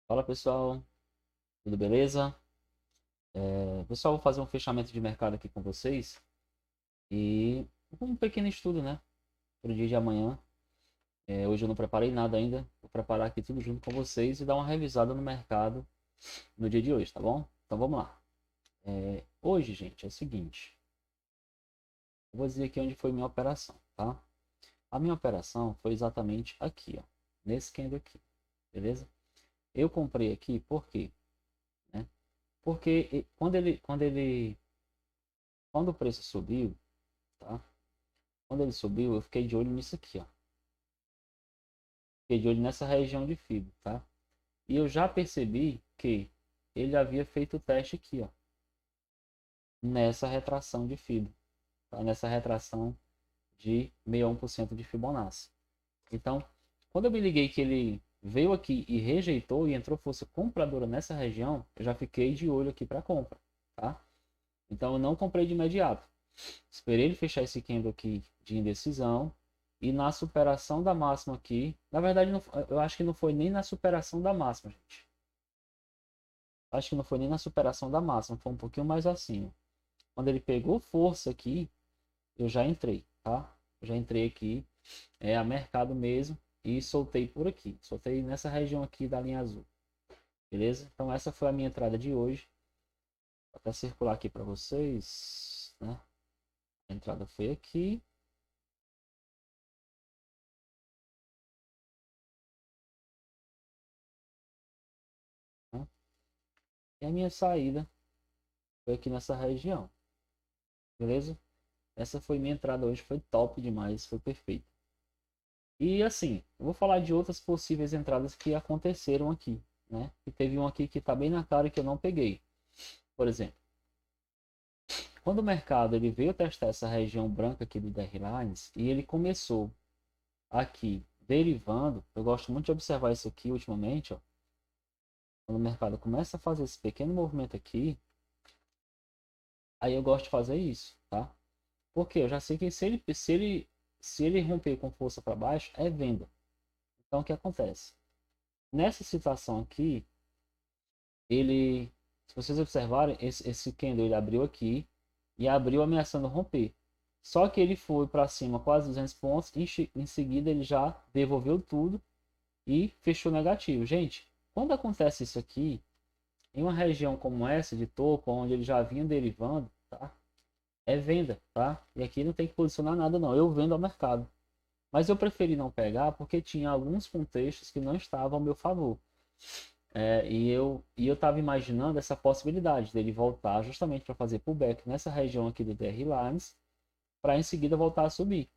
Fala pessoal, tudo beleza? Pessoal, vou fazer um fechamento de mercado aqui com vocês e um pequeno estudo, né, para o dia de amanhã. Hoje eu não preparei nada ainda, vou preparar aqui tudo junto com vocês e dar uma revisada no mercado no dia de hoje, tá bom? Então vamos lá. Hoje, gente, é o seguinte, eu vou dizer aqui onde foi minha operação, tá? A minha operação foi exatamente aqui, ó, nesse candle aqui, beleza? Eu comprei aqui por quê? Né? Porque quando o preço subiu, tá? Quando ele subiu, eu fiquei de olho nisso aqui, ó. Fiquei de olho nessa região de fibra, tá? E eu já percebi que ele havia feito o teste aqui, ó. Nessa retração de fibra, tá? Nessa retração de 61% de Fibonacci. Então, quando eu me liguei que ele veio aqui e rejeitou e entrou força compradora nessa região, eu já fiquei de olho aqui para compra, tá? Então eu não comprei de imediato. Esperei ele fechar esse candle aqui de indecisão. E na superação da máxima aqui. Na verdade, eu acho que não foi nem na superação da máxima, gente. Acho que não foi nem na superação da máxima. Foi um pouquinho mais acima. Quando ele pegou força aqui, eu já entrei, tá? Eu já entrei aqui. A mercado mesmo. E soltei por aqui. Soltei nessa região aqui da linha azul. Beleza? Então essa foi a minha entrada de hoje. Vou até circular aqui para vocês, né? A entrada foi aqui. Né? E a minha saída foi aqui nessa região, beleza? Essa foi minha entrada hoje, foi top demais, foi perfeito. E assim, eu vou falar de outras possíveis entradas que aconteceram aqui, né? E teve um aqui que tá bem na cara que eu não peguei. Por exemplo, quando o mercado ele veio testar essa região branca aqui do DR Lines e ele começou aqui derivando, eu gosto muito de observar isso aqui ultimamente, ó. Quando o mercado começa a fazer esse pequeno movimento aqui, aí eu gosto de fazer isso, tá? Porque eu já sei que se ele romper com força para baixo, é venda. Então o que acontece? Nessa situação aqui, ele, se vocês observarem, esse candle ele abriu aqui e abriu ameaçando romper. Só que ele foi para cima quase 200 pontos, em seguida ele já devolveu tudo e fechou negativo. Gente, quando acontece isso aqui, em uma região como essa de topo, onde ele já vinha derivando, tá? É venda, tá? E aqui não tem que posicionar nada não, eu vendo ao mercado. Mas eu preferi não pegar porque tinha alguns contextos que não estavam ao meu favor. E eu estava imaginando essa possibilidade dele voltar justamente para fazer pullback nessa região aqui do DR Lines, para em seguida voltar a subir.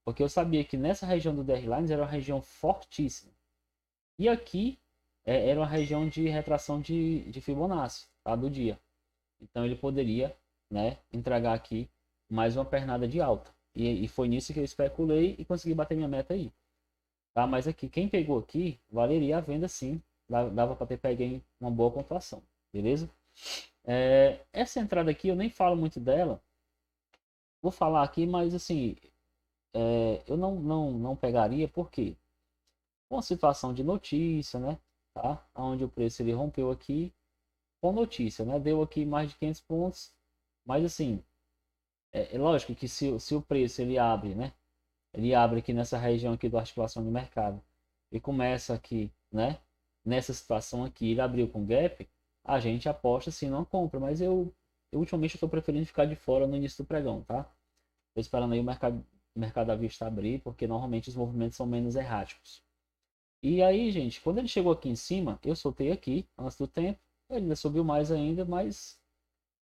Porque eu sabia que nessa região do DR Lines era uma região fortíssima. E aqui era uma região de retração de Fibonacci, tá? Do dia. Então ele poderia, né, entregar aqui mais uma pernada de alta. E foi nisso que eu especulei e consegui bater minha meta aí. Tá? Mas aqui, quem pegou aqui, valeria a venda sim. Dava para ter pego uma boa pontuação. Beleza? Essa entrada aqui eu nem falo muito dela. Vou falar aqui, mas assim, eu não pegaria porque uma situação de notícia, né? Tá? Onde o preço ele rompeu aqui com notícia, né? Deu aqui mais de 500 pontos. Mas assim, é lógico que se o preço ele abre, né? Ele abre aqui nessa região aqui da articulação de mercado e começa aqui, né? Nessa situação aqui, ele abriu com gap, a gente aposta sim não compra, mas eu ultimamente estou preferindo ficar de fora no início do pregão, tá? Tô esperando aí o mercado à vista abrir, porque normalmente os movimentos são menos erráticos. E aí, gente, quando ele chegou aqui em cima, eu soltei aqui antes do tempo, ele ainda subiu mais ainda, mas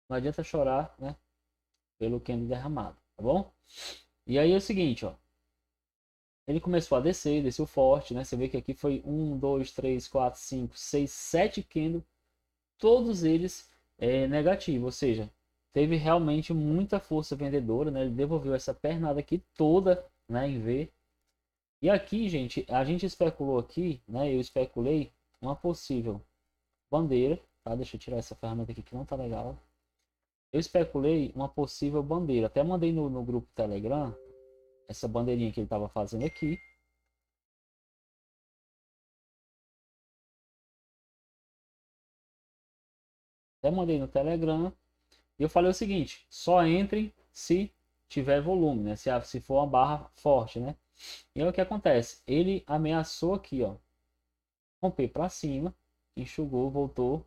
não adianta chorar, né? Pelo candle derramado, tá bom? E aí é o seguinte, ó. Ele começou a descer, desceu forte, né? Você vê que aqui foi um, 2, 3, 4, 5, 6, 7 candles, todos eles negativos, ou seja, teve realmente muita força vendedora, né? Ele devolveu essa pernada aqui toda, né, em V. E aqui, gente, a gente especulou aqui, né? Eu especulei uma possível bandeira, tá? Deixa eu tirar essa ferramenta aqui que não tá legal. Eu especulei uma possível bandeira, até mandei no grupo Telegram essa bandeirinha que ele estava fazendo aqui. Até mandei no Telegram. E eu falei o seguinte: só entrem se tiver volume, né? Se for uma barra forte, né? E aí o que acontece? Ele ameaçou aqui, ó, romper para cima, enxugou, voltou,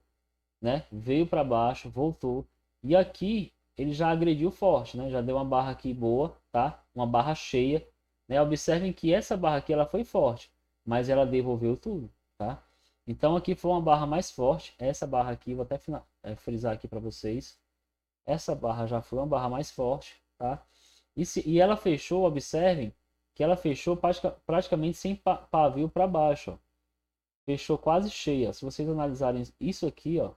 né? Veio para baixo, voltou. E aqui ele já agrediu forte, né? Já deu uma barra aqui boa, tá? Uma barra cheia, né? Observem que essa barra aqui ela foi forte, mas ela devolveu tudo, tá? Então aqui foi uma barra mais forte. Essa barra aqui, vou até frisar aqui para vocês. Essa barra já foi uma barra mais forte, tá? E ela fechou, observem que ela fechou praticamente sem pavio para baixo, ó. Fechou quase cheia. Se vocês analisarem isso aqui, ó,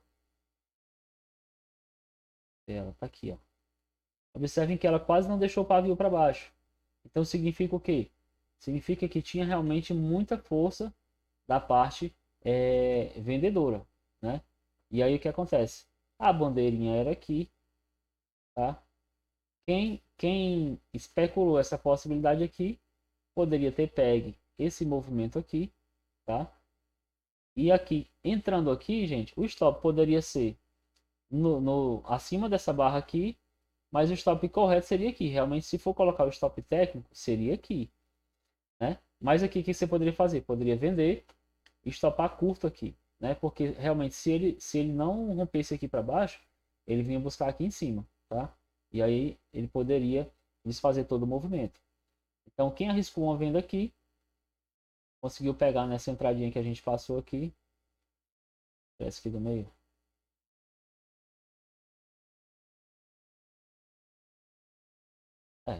ela tá aqui, ó. Observem que ela quase não deixou o pavio para baixo. Então significa o quê? Significa que tinha realmente muita força da parte vendedora, né? E aí o que acontece? A bandeirinha era aqui, tá? Quem especulou essa possibilidade aqui poderia ter pegue esse movimento aqui, tá? E aqui, entrando aqui, gente, o stop poderia ser acima dessa barra aqui, mas o stop correto seria aqui. Realmente, se for colocar o stop técnico, seria aqui, né? Mas aqui, o que você poderia fazer? Poderia vender e stopar curto aqui, né? Porque realmente, se ele não rompesse aqui para baixo, ele vinha buscar aqui em cima, tá? E aí, ele poderia desfazer todo o movimento. Então, quem arriscou uma venda aqui, conseguiu pegar nessa entradinha que a gente passou aqui. Essa aqui do meio.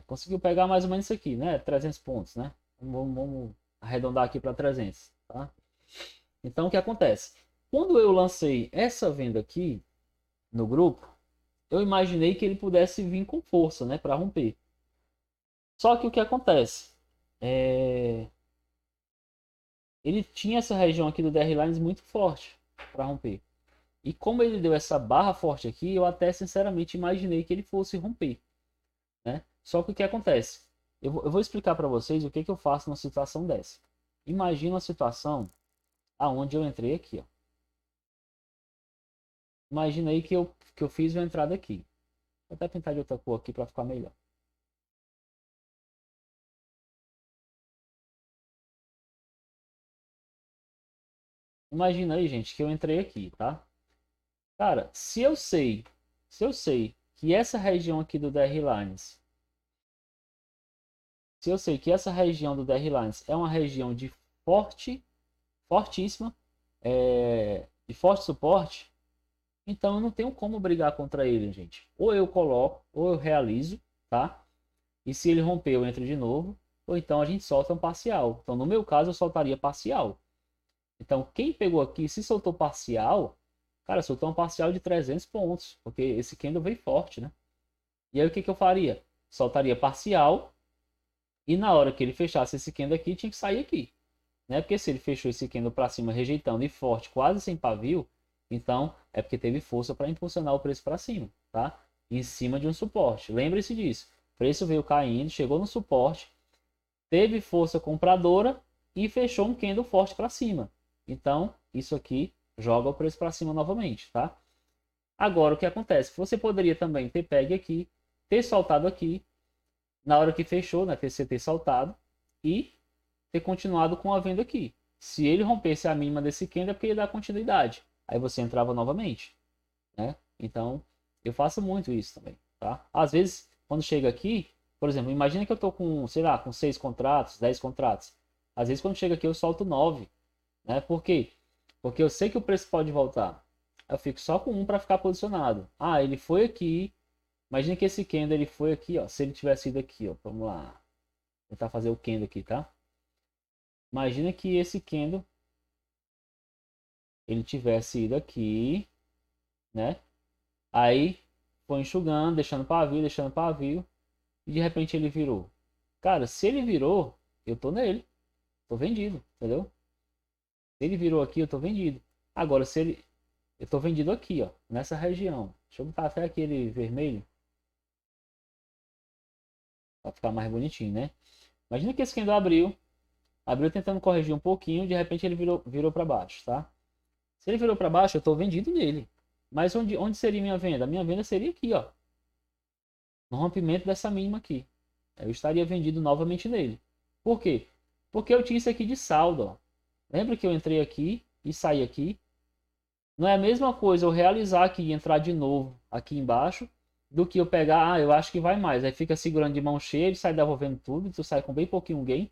Conseguiu pegar mais ou menos isso aqui, né? 300 pontos, né? Vamos arredondar aqui para 300, tá? Então, o que acontece? Quando eu lancei essa venda aqui no grupo, eu imaginei que ele pudesse vir com força, né? Para romper. Só que o que acontece? Ele tinha essa região aqui do DR Lines muito forte para romper. E como ele deu essa barra forte aqui, eu até sinceramente imaginei que ele fosse romper, né? Só que o que acontece? Eu vou explicar para vocês o que eu faço numa situação dessa. Imagina uma situação aonde eu entrei aqui, ó. Imagina aí que eu fiz uma entrada aqui. Vou até pintar de outra cor aqui para ficar melhor. Imagina aí, gente, que eu entrei aqui, tá? Cara, se eu sei que essa região aqui do DR Lines, se eu sei que essa região do DR Lines é uma região de fortíssima, de forte suporte, então eu não tenho como brigar contra ele, gente. Ou eu coloco, ou eu realizo, tá? E se ele romper, eu entro de novo. Ou então a gente solta um parcial. Então, no meu caso, eu soltaria parcial. Então, quem pegou aqui, se soltou parcial, cara, soltou um parcial de 300 pontos. Porque esse candle veio forte, né? E aí, o que eu faria? Soltaria parcial. E na hora que ele fechasse esse candle aqui, tinha que sair aqui, né? Porque se ele fechou esse candle para cima rejeitando e forte, quase sem pavio, então é porque teve força para impulsionar o preço para cima, tá? Em cima de um suporte. Lembre-se disso. O preço veio caindo, chegou no suporte, teve força compradora e fechou um candle forte para cima. Então, isso aqui joga o preço para cima novamente, tá? Agora, o que acontece? Você poderia também ter pegue aqui, ter soltado aqui, na hora que fechou, né? Ter soltado e ter continuado com a venda aqui. Se ele rompesse a mínima desse candle é porque ia dar continuidade. Aí você entrava novamente, né? Então, eu faço muito isso também, tá? Às vezes, quando chega aqui, por exemplo, imagina que eu tô com, sei lá, com 6 contratos, 10 contratos. Às vezes, quando chega aqui, eu solto 9, né? Por quê? Porque eu sei que o preço pode voltar. Eu fico só com um para ficar posicionado. Ah, ele foi aqui. Imagina que esse candle ele foi aqui, ó. Se ele tivesse ido aqui, ó. Vamos lá. Vou tentar fazer o candle aqui, tá? Imagina que esse candle ele tivesse ido aqui, né? Aí foi enxugando, deixando pavio, e de repente ele virou. Cara, se ele virou, eu tô nele, tô vendido, entendeu? Se ele virou aqui, eu tô vendido. Agora, se ele. Eu tô vendido aqui, ó, nessa região. Deixa eu botar até aquele vermelho, pra ficar mais bonitinho, né? Imagina que esse candle abriu tentando corrigir um pouquinho, de repente ele virou para baixo, tá? Se ele virou para baixo, eu tô vendido nele. Mas onde seria minha venda? A minha venda seria aqui, ó. No rompimento dessa mínima aqui. Eu estaria vendido novamente nele. Por quê? Porque eu tinha isso aqui de saldo, ó. Lembra que eu entrei aqui e saí aqui? Não é a mesma coisa eu realizar aqui e entrar de novo aqui embaixo do que eu pegar, eu acho que vai mais. Aí fica segurando de mão cheia e sai devolvendo tudo, tu sai com bem pouquinho gain.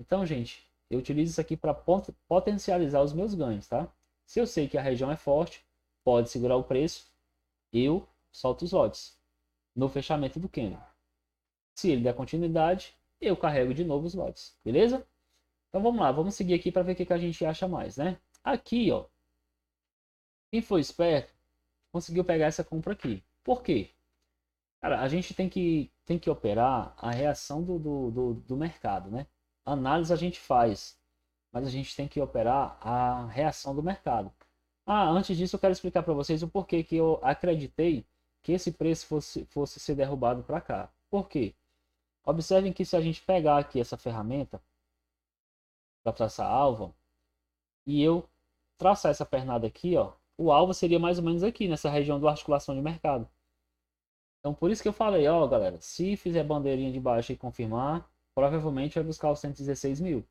Então, gente, eu utilizo isso aqui para potencializar os meus ganhos, tá? Se eu sei que a região é forte, pode segurar o preço, eu solto os lotes no fechamento do candle. Se ele der continuidade, eu carrego de novo os lotes, beleza? Então vamos lá, vamos seguir aqui para ver o que a gente acha mais, né? Aqui, ó, quem foi esperto conseguiu pegar essa compra aqui. Por quê? Cara, a gente tem que operar a reação do mercado, né? Análise a gente faz, mas a gente tem que operar a reação do mercado. Antes disso eu quero explicar para vocês o porquê que eu acreditei que esse preço fosse ser derrubado para cá. Por quê? Observem que se a gente pegar aqui essa ferramenta para traçar alvo e eu traçar essa pernada aqui, ó, o alvo seria mais ou menos aqui, nessa região do articulação de mercado. Então por isso que eu falei, ó, galera, se fizer bandeirinha de baixo e confirmar, provavelmente vai buscar os 116 mil.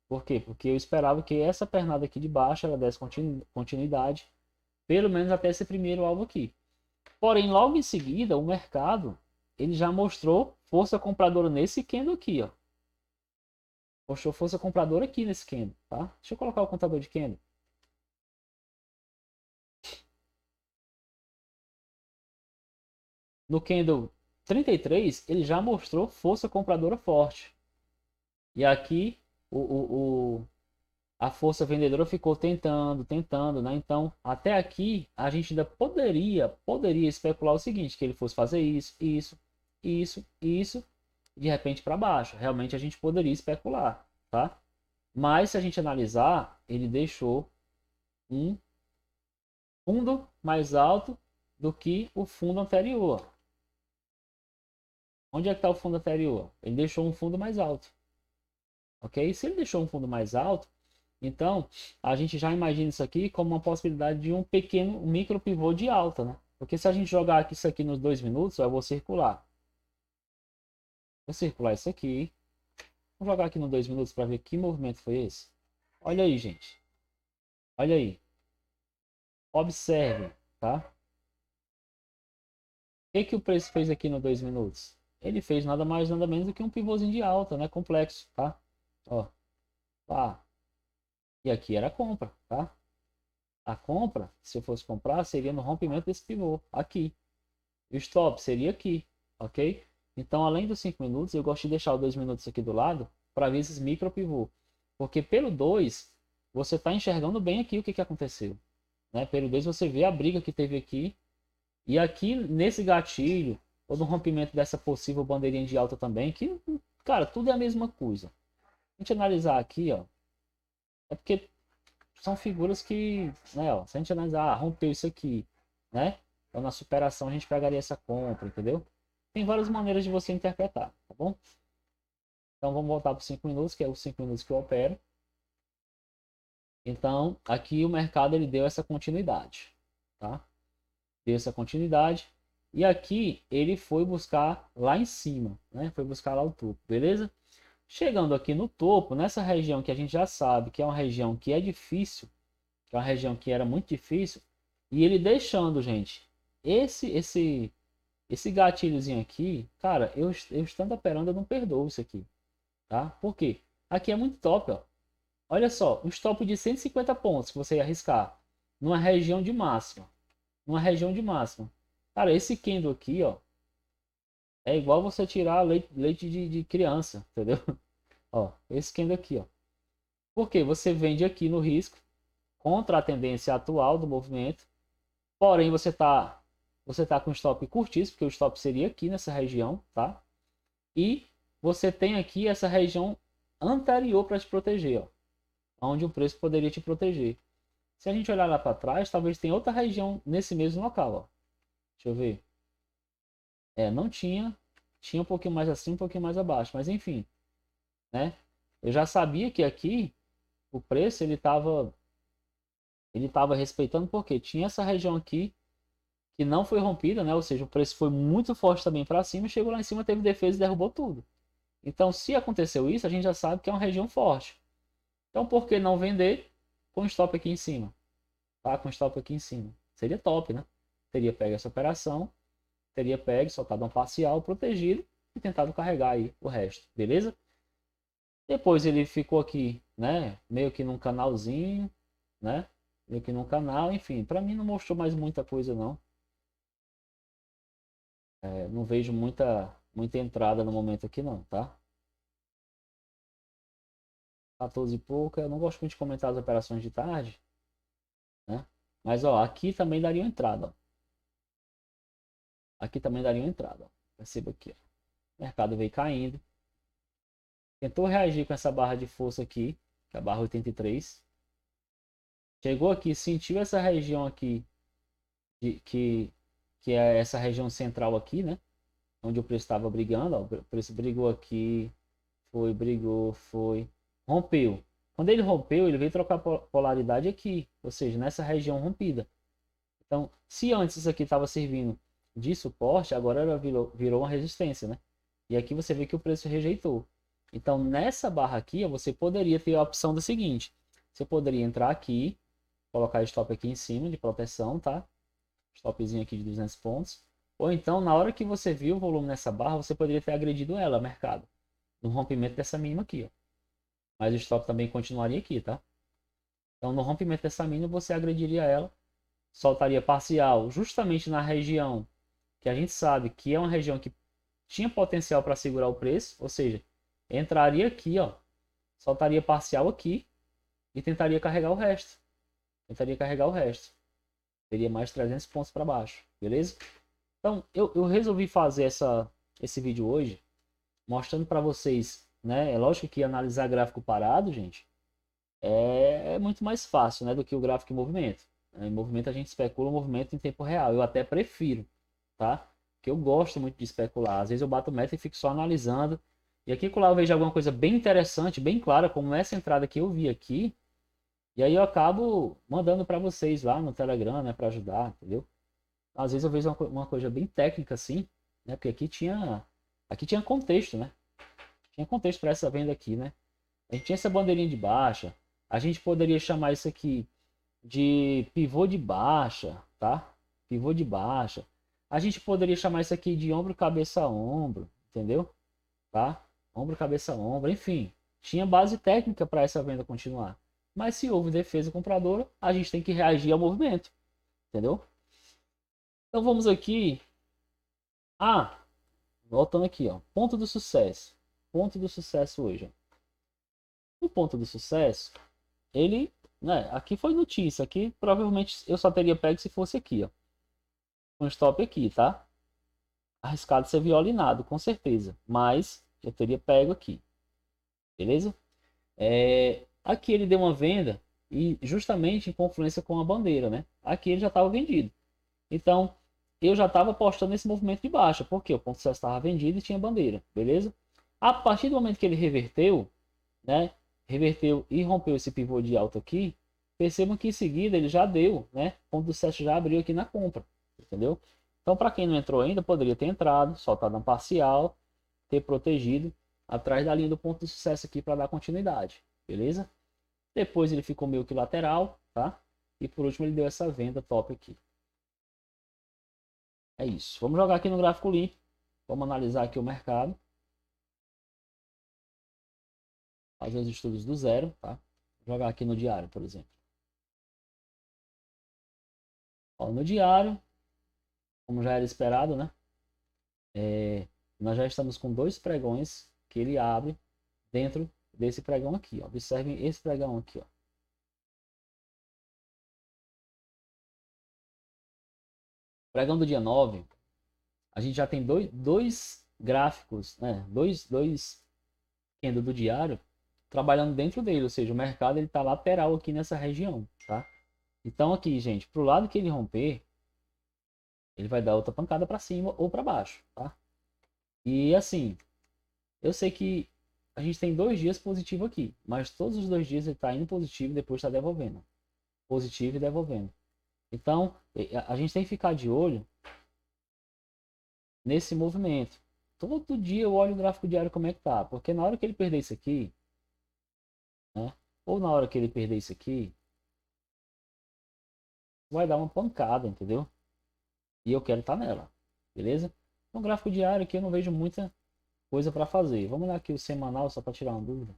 Por quê? Porque eu esperava que essa pernada aqui de baixo ela desse continuidade, pelo menos até esse primeiro alvo aqui. Porém, logo em seguida, o mercado ele já mostrou força compradora nesse candle aqui, ó. Mostrou força compradora aqui nesse candle, tá? Deixa eu colocar o contador de candle. No candle 33, ele já mostrou força compradora forte. E aqui a força vendedora ficou tentando, né? Então, até aqui a gente ainda poderia especular o seguinte, que ele fosse fazer isso, de repente para baixo. Realmente a gente poderia especular, tá? Mas se a gente analisar, ele deixou um fundo mais alto do que o fundo anterior. Onde é que está o fundo anterior? Ele deixou um fundo mais alto. Ok? Se ele deixou um fundo mais alto, então a gente já imagina isso aqui como uma possibilidade de um micro pivô de alta, né? Porque se a gente jogar aqui isso aqui nos 2 minutos, eu vou circular. Vou circular isso aqui. Vou jogar aqui nos 2 minutos para ver que movimento foi esse. Olha aí, gente. Olha aí. Observe, tá? O que o preço fez aqui nos 2 minutos? Ele fez nada mais, nada menos do que um pivôzinho de alta, né? Complexo, tá? Ó. Tá. E aqui era a compra, tá? A compra, se eu fosse comprar, seria no rompimento desse pivô, aqui. E o stop seria aqui, ok? Então, além dos 5 minutos, eu gosto de deixar os 2 minutos aqui do lado para ver esses micro pivô. Porque pelo 2, você está enxergando bem aqui o que aconteceu. Né? Pelo 2, você vê a briga que teve aqui. E aqui, nesse gatilho, ou no rompimento dessa possível bandeirinha de alta também, que, cara, tudo é a mesma coisa. A gente analisar aqui, ó, é porque são figuras que, né, ó, se a gente analisar, rompeu isso aqui, né? Então na superação a gente pegaria essa compra, entendeu? Tem várias maneiras de você interpretar, tá bom? Então vamos voltar para os 5 minutos, que é os 5 minutos que eu opero. Então aqui o mercado ele deu essa continuidade, tá? Deu essa continuidade. E aqui ele foi buscar lá em cima, né? Foi buscar lá o topo, beleza? Chegando aqui no topo, nessa região que a gente já sabe que é uma região que é difícil, que é uma região que era muito difícil, e ele deixando, gente, esse gatilhozinho aqui, cara, eu estando operando, eu não perdoo isso aqui, tá? Por quê? Aqui é muito top, ó. Olha só, um stop de 150 pontos que você ia arriscar numa região de máxima, numa região de máxima. Cara, esse candle aqui, ó, é igual você tirar leite de criança, entendeu? Ó, esse candle aqui, ó. Porque você vende aqui no risco contra a tendência atual do movimento. Porém, você tá com stop curtíssimo, porque o stop seria aqui nessa região, tá? E você tem aqui essa região anterior para te proteger, ó, onde o preço poderia te proteger. Se a gente olhar lá para trás, talvez tenha outra região nesse mesmo local, ó. Deixa eu ver. Não tinha, tinha um pouquinho mais assim, um pouquinho mais abaixo, mas enfim, né? Eu já sabia que aqui o preço ele estava ele estava respeitando porque tinha essa região aqui que não foi rompida, né? Ou seja, o preço foi muito forte também para cima, chegou lá em cima, teve defesa e derrubou tudo. Então, se aconteceu isso, a gente já sabe que é uma região forte. Então, por que não vender com stop aqui em cima? Tá? Com stop aqui em cima. Seria top, né? Teria pego essa operação, teria pego, soltado um parcial, protegido e tentado carregar aí o resto, beleza? Depois ele ficou aqui, né? Meio que num canalzinho, né? Meio que num canal, enfim. Para mim não mostrou mais muita coisa não. Não vejo muita entrada no momento aqui não, tá? 14 e pouco. Eu não gosto muito de comentar as operações de tarde, né? Mas ó, aqui também daria uma entrada, ó. Aqui também daria uma entrada, ó. Perceba aqui, ó. O mercado veio caindo. Tentou reagir com essa barra de força aqui, que é a barra 83. Chegou aqui, sentiu essa região aqui, de, que é essa região central aqui, né? Onde o preço estava brigando, ó. O preço brigou aqui, foi, rompeu. Quando ele rompeu, ele veio trocar polaridade aqui, ou seja, nessa região rompida. Então, se antes isso aqui estava servindo de suporte, agora ela virou uma resistência, né? E aqui você vê que o preço rejeitou. Então, nessa barra aqui, você poderia ter a opção do seguinte: você poderia entrar aqui, colocar stop aqui em cima de proteção, tá? Stopzinho aqui de 200 pontos. Ou então, na hora que você viu o volume nessa barra, você poderia ter agredido ela, mercado, no rompimento dessa mínima aqui, ó. Mas o stop também continuaria aqui, tá? Então, no rompimento dessa mínima, você agrediria ela, soltaria parcial justamente na região que a gente sabe que é uma região que tinha potencial para segurar o preço, ou seja, entraria aqui, ó, soltaria parcial aqui e tentaria carregar o resto. Tentaria carregar o resto. Teria mais 300 pontos para baixo, beleza? Então, eu resolvi fazer esse vídeo hoje, mostrando para vocês, né? É lógico que analisar gráfico parado, gente, é muito mais fácil, né, do que o gráfico em movimento. Em movimento a gente especula o movimento em tempo real. Eu até prefiro, tá? Porque eu gosto muito de especular. Às vezes eu bato meta e fico só analisando. E aqui lá eu vejo alguma coisa bem interessante, bem clara, como essa entrada que eu vi aqui. E aí eu acabo mandando para vocês lá no Telegram, né, para ajudar, entendeu? Às vezes eu vejo uma coisa bem técnica assim, né? Porque aqui tinha contexto, né? Tinha contexto para essa venda aqui, né? A gente tinha essa bandeirinha de baixa. A gente poderia chamar isso aqui de pivô de baixa, tá? Pivô de baixa. A gente poderia chamar isso aqui de ombro, cabeça, ombro, entendeu? Tá? Ombro, cabeça, ombro, enfim. Tinha base técnica para essa venda continuar. Mas se houve defesa compradora, a gente tem que reagir ao movimento, entendeu? Então vamos aqui. Ah, voltando aqui, ó. Ponto do sucesso. Ponto do sucesso hoje, ó. O ponto do sucesso, ele, né, aqui foi notícia, aqui provavelmente eu só teria pego se fosse aqui, ó. Um stop aqui, tá? Arriscado ser violinado, com certeza, mas eu teria pego aqui, beleza? Aqui ele deu uma venda e justamente em confluência com a bandeira, né? Aqui ele já estava vendido. Então, eu já estava apostando nesse movimento de baixa, porque o ponto de sucesso estava vendido e tinha bandeira, beleza? A partir do momento que ele reverteu, né? Reverteu e rompeu esse pivô de alta aqui, percebam que em seguida ele já deu, né? O ponto do sucesso já abriu aqui na compra, entendeu? Então, para quem não entrou ainda, poderia ter entrado, soltado um parcial, ter protegido atrás da linha do ponto de sucesso aqui para dar continuidade, beleza? Depois ele ficou meio que lateral, tá? E por último ele deu essa venda top aqui. É isso. Vamos jogar aqui no gráfico limpo. Vamos analisar aqui o mercado. Fazer os estudos do zero, tá? Vou jogar aqui no diário, por exemplo. Ó, no diário, como já era esperado, né? Nós já estamos com dois pregões que ele abre dentro desse pregão aqui, ó. Observem esse pregão aqui, ó. Pregão do dia 9, a gente já tem dois gráficos, né? Dois candle do diário trabalhando dentro dele, ou seja, o mercado ele está lateral aqui nessa região, tá? Então aqui, gente, pro lado que ele romper, ele vai dar outra pancada para cima ou para baixo, tá? E assim, eu sei que a gente tem 2 dias positivo aqui, mas todos os 2 dias ele está indo positivo e depois está devolvendo. positivo e devolvendo. Então, a gente tem que ficar de olho nesse movimento. Todo dia eu olho o gráfico diário como é que tá, porque na hora que ele perder isso aqui, né? Ou na hora que ele perder isso aqui, vai dar uma pancada, entendeu? E eu quero estar nela, beleza? No gráfico diário aqui eu não vejo muita coisa para fazer. Vamos olhar aqui o semanal só para tirar uma dúvida.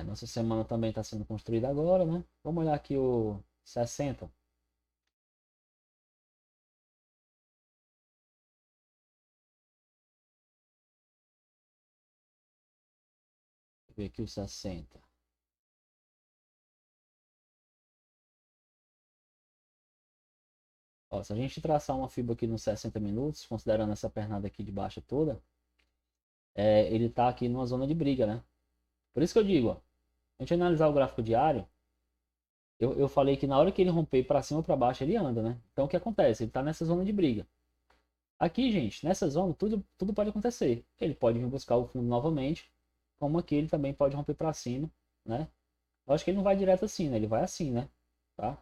Nossa semana também está sendo construída agora, né? Vamos olhar aqui o 60. Deixa eu ver aqui o 60. Ó, se a gente traçar uma fibra aqui nos 60 minutos, considerando essa pernada aqui de baixo toda, ele está aqui numa zona de briga, né? Por isso que eu digo, ó, a gente analisar o gráfico diário, eu falei que na hora que ele romper para cima ou para baixo, ele anda, né? Então o que acontece? Ele está nessa zona de briga. Aqui, gente, nessa zona, tudo pode acontecer. Ele pode vir buscar o fundo novamente, como aqui ele também pode romper para cima, né? Eu acho que ele não vai direto assim, né? Ele vai assim, né? Tá?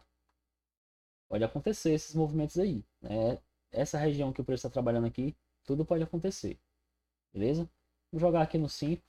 Pode acontecer esses movimentos aí, né? Essa região que o preço está trabalhando aqui, tudo pode acontecer, beleza? Vou jogar aqui no 5.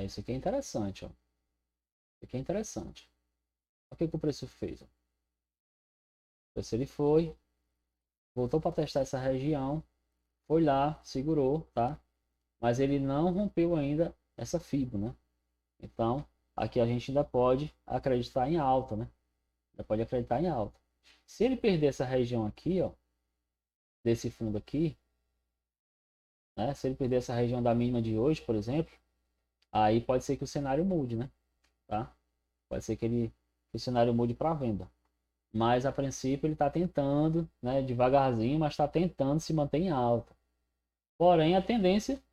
Isso aqui é interessante, ó. Isso aqui é interessante. Olha o que o preço fez, ó. O preço ele foi, voltou para testar essa região, foi lá, segurou, tá? Mas ele não rompeu ainda essa fibra, né? Então, aqui a gente ainda pode acreditar em alta, né? Ainda pode acreditar em alta. Se ele perder essa região aqui, ó, desse fundo aqui, né? Se ele perder essa região da mínima de hoje, por exemplo, aí pode ser que o cenário mude, né? Tá? Pode ser que o cenário mude para venda. Mas a princípio ele está tentando, né? Devagarzinho, mas está tentando se manter em alta. Porém, a tendência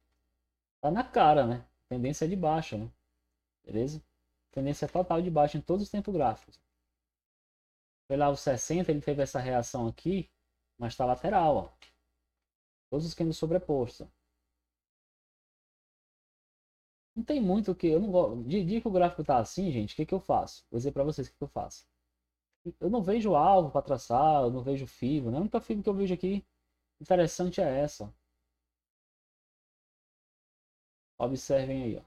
tá na cara, né? A tendência é de baixa, né? Beleza? Tendência total de baixa em todos os tempos gráficos. Pela os 60 ele teve essa reação aqui, mas está lateral, ó. Todos os candles sobrepostos. Não tem muito o que eu não gosto. De dia que o gráfico tá assim, gente, o que que eu faço? Vou dizer para vocês o que que eu faço. Eu não vejo alvo para traçar, eu não vejo fibra, né? A única fibra que eu vejo aqui interessante é essa. Observem aí, ó.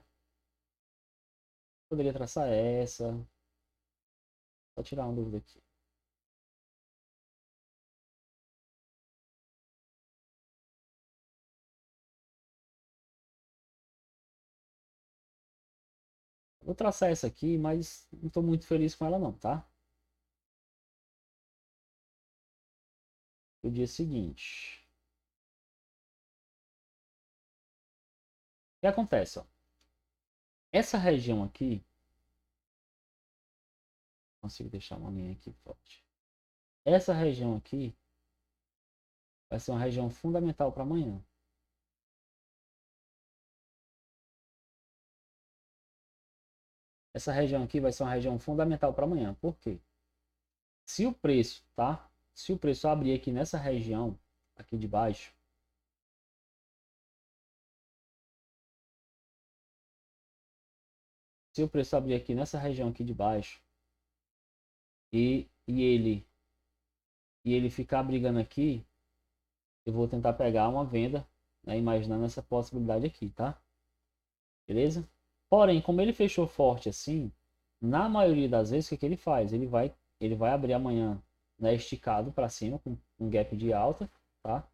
Poderia traçar essa. Vou tirar uma dúvida aqui. Vou traçar essa aqui, mas não estou muito feliz com ela não, tá? O dia seguinte. O que acontece, ó? Essa região aqui, consigo deixar uma linha aqui forte. Essa região aqui vai ser uma região fundamental para amanhã. Essa região aqui vai ser uma região fundamental para amanhã. Por quê? Se o preço, tá? Se o preço abrir aqui nessa região, aqui de baixo, se o preço abrir aqui nessa região aqui de baixo e, e ele e ele ficar brigando aqui, eu vou tentar pegar uma venda, né, imaginando essa possibilidade aqui, tá? Beleza? Porém, como ele fechou forte assim, na maioria das vezes, o que, que ele faz? Ele vai abrir amanhã, né, esticado para cima, com um gap de alta, tá?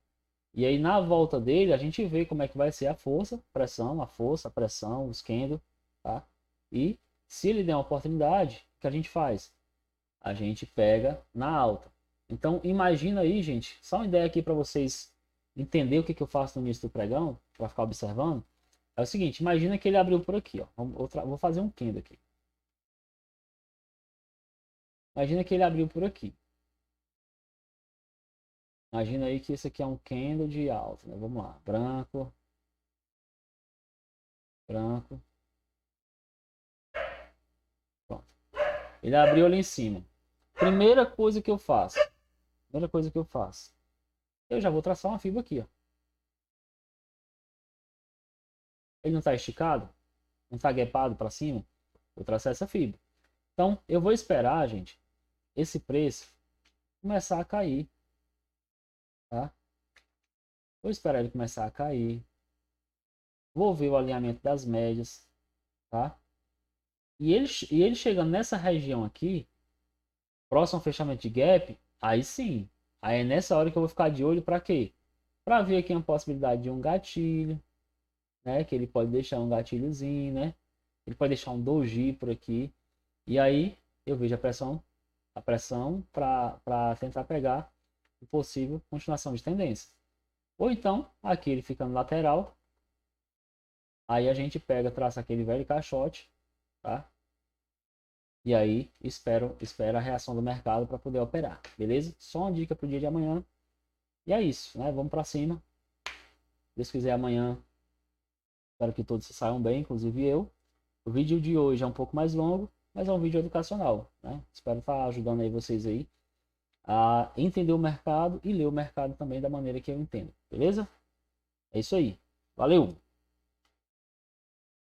E aí na volta dele, a gente vê como é que vai ser a força, pressão, a força, a pressão, os candle, tá? E se ele der uma oportunidade, o que a gente faz? A gente pega na alta. Então, imagina aí, gente, só uma ideia aqui para vocês entender o que, que eu faço no início do pregão, para ficar observando. É o seguinte, imagina que ele abriu por aqui, ó. Vou fazer um candle aqui. Imagina que ele abriu por aqui. Imagina aí que esse aqui é um candle de alta, né? Vamos lá, branco, branco, pronto. Ele abriu ali em cima. Primeira coisa que eu faço, eu já vou traçar uma fibra aqui, ó. Ele não está esticado, não está gapado para cima, vou traçar essa fibra. Então, eu vou esperar, gente, esse preço começar a cair, tá? Vou esperar ele começar a cair. Vou ver o alinhamento das médias, tá? E ele chegando nessa região aqui, próximo ao fechamento de gap, aí sim. Aí é nessa hora que eu vou ficar de olho para quê? Para ver aqui a possibilidade de um gatilho, né? Que ele pode deixar um gatilhozinho, né? Ele pode deixar um doji por aqui. E aí eu vejo a pressão para tentar pegar o possível continuação de tendência. Ou então, aqui ele fica no lateral. Aí a gente pega, traça aquele velho caixote, tá? E aí espera a reação do mercado para poder operar, beleza? Só uma dica para o dia de amanhã. E é isso, né? Vamos para cima. Se Deus quiser amanhã, espero que todos se saiam bem, inclusive eu. O vídeo de hoje é um pouco mais longo, mas é um vídeo educacional, né? Espero estar ajudando aí vocês aí a entender o mercado e ler o mercado também da maneira que eu entendo, beleza? É isso aí. Valeu!